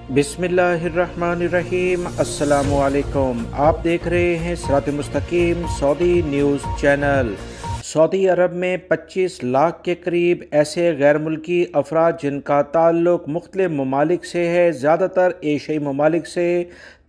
बिस्मिल्लाहिर्रहमानिर्रहीम। अस्सलामुअलैकुम। आप देख रहे हैं सिरात मुस्तकीम सऊदी न्यूज़ चैनल। सऊदी अरब में 25 लाख के करीब ऐसे गैर मुल्की अफराद जिनका ताल्लुक़ मुख्तलिफ़ ममालिक से है, ज़्यादातर एशियाई ममालिक से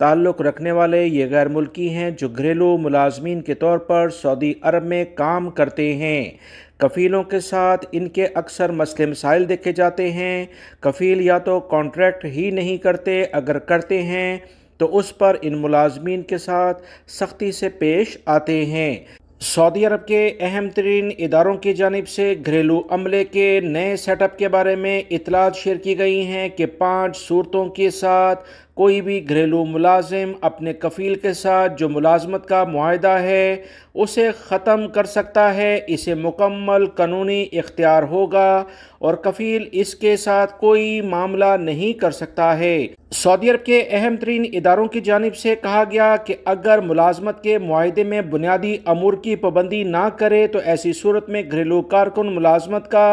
ताल्लुक़ रखने वाले ये गैर मुल्की हैं जो घरेलू मुलाजमीन के तौर पर सऊदी अरब में काम करते हैं। कफ़ीलों के साथ इनके अक्सर मसले मसाइल देखे जाते हैं। कफ़ील या तो कॉन्ट्रैक्ट ही नहीं करते, अगर करते हैं तो उस पर इन मुलाजमीन के साथ सख्ती से पेश आते हैं। सऊदी अरब के अहम तरीन इदारों की जानिब से घरेलू अमले के नए सेटअप के बारे में इतलात शेयर की गई हैं कि 5 सूरतों के साथ कोई भी घरेलू मुलाजिम अपने कफ़ील के साथ जो मुलाजमत का मुआहदा है उसे ख़त्म कर सकता है। इसे मुकम्मल कानूनी इख्तियार होगा और कफ़ील इसके साथ कोई मामला नहीं कर सकता है। सऊदी अरब के अहम तरीन इदारों की जानिब से कहा गया कि अगर मुलाजमत के मुआहदे में बुनियादी अमूर की पाबंदी ना करे तो ऐसी सूरत में घरेलू कारकुन मुलाजमत का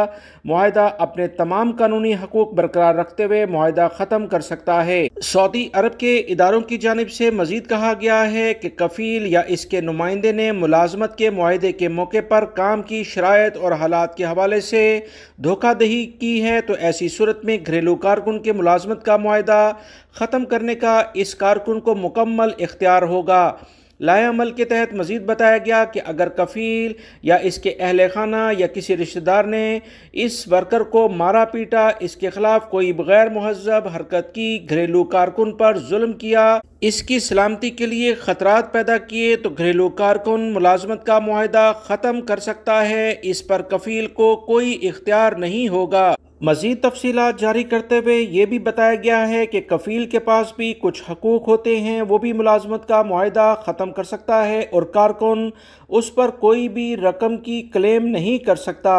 मुआहदा अपने तमाम कानूनी हकूक बरकरार रखते हुए मुआहदा ख़त्म कर सकता है। सऊदी अरब के इदारों की जानिब से मज़ीद कहा गया है कि कफ़ील या इसके नुमाइंदे ने मुलाजमत के मुआहदे के मौके पर काम की शराइत और हालात के हवाले से धोखाधड़ी की है तो ऐसी सूरत में घरेलू कारकुन के मुलाजमत का मुआहदा ख़त्म करने का इस कारकुन को मुकम्मल इख्तियार होगा। लाए अमल के तहत मज़ीद बताया गया कि अगर कफ़ील या इसके अहल खाना या किसी रिश्तेदार ने इस वर्कर को मारा पीटा, इसके ख़िलाफ़ कोई गैर मुहज़्ज़ब हरकत की, घरेलू कारकुन पर जुल्म किया, इसकी सलामती के लिए ख़तरात पैदा किए तो घरेलू कारकुन मुलाजमत का मुआहदा ख़त्म कर सकता है। इस पर कफ़ील को कोई इख्तियार नहीं होगा। मज़ीद तफसीलात जारी करते हुए ये भी बताया गया है कि कफ़ील के पास भी कुछ हकूक़ होते हैं, वो भी मुलाजमत का मुआहदा ख़त्म कर सकता है और कारकुन उस पर कोई भी रकम की क्लेम नहीं कर सकता।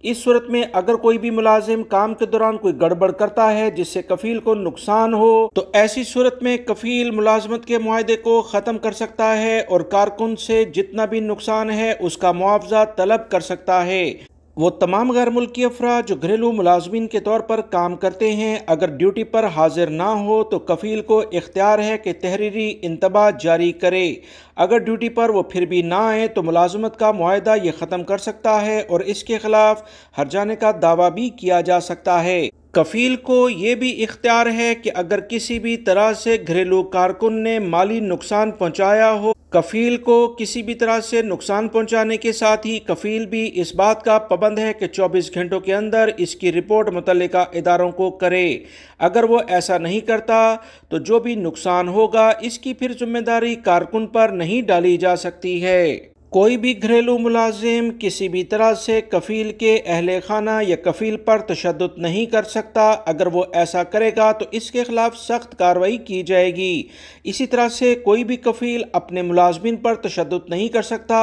इस सूरत में अगर कोई भी मुलाजिम काम के दौरान कोई गड़बड़ करता है जिससे कफ़ील को नुकसान हो तो ऐसी सूरत में कफ़ील मुलाजमत के मुआहदे को ख़त्म कर सकता है और कारकुन से जितना भी नुकसान है उसका मुआवजा तलब कर सकता है। वो तमाम गैर मुल्की अफराद जो घरेलू मुलाजमीन के तौर पर काम करते हैं अगर ड्यूटी पर हाजिर ना हो तो कफ़ील को इख्तियार है कि तहरीरी इंतबाह जारी करे। अगर ड्यूटी पर वो फिर भी ना आए तो मुलाजमत का मुआहदा ये ख़त्म कर सकता है और इसके ख़िलाफ़ हर्जाने का दावा भी किया जा सकता है। कफ़ील को ये भी इख्तियार है कि अगर किसी भी तरह से घरेलू कारकुन ने माली नुकसान पहुँचाया हो, कफ़ील को किसी भी तरह से नुकसान पहुँचाने के साथ ही कफ़ील भी इस बात का पाबंद है कि 24 घंटों के अंदर इसकी रिपोर्ट मुतल्लिका इदारों को करे। अगर वो ऐसा नहीं करता तो जो भी नुकसान होगा इसकी फिर जिम्मेदारी कारकुन पर नहीं डाली जा सकती है। कोई भी घरेलू मुलाजिम किसी भी तरह से कफ़ील के अहले खाना या कफ़ील पर तशद्दुद नहीं कर सकता। अगर वो ऐसा करेगा तो इसके ख़िलाफ़ सख्त कार्रवाई की जाएगी। इसी तरह से कोई भी कफ़ील अपने मुलाजमीन पर तशद्दुद नहीं कर सकता।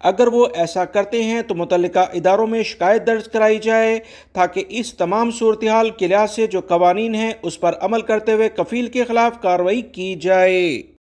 अगर वो ऐसा करते हैं तो मुतल्लिका इदारों में शिकायत दर्ज कराई जाए ताकि इस तमाम सूरत हाल के लिहाज से जो कवानीन हैं उस पर अमल करते हुए कफ़ील के ख़िलाफ़ कार्रवाई की जाए।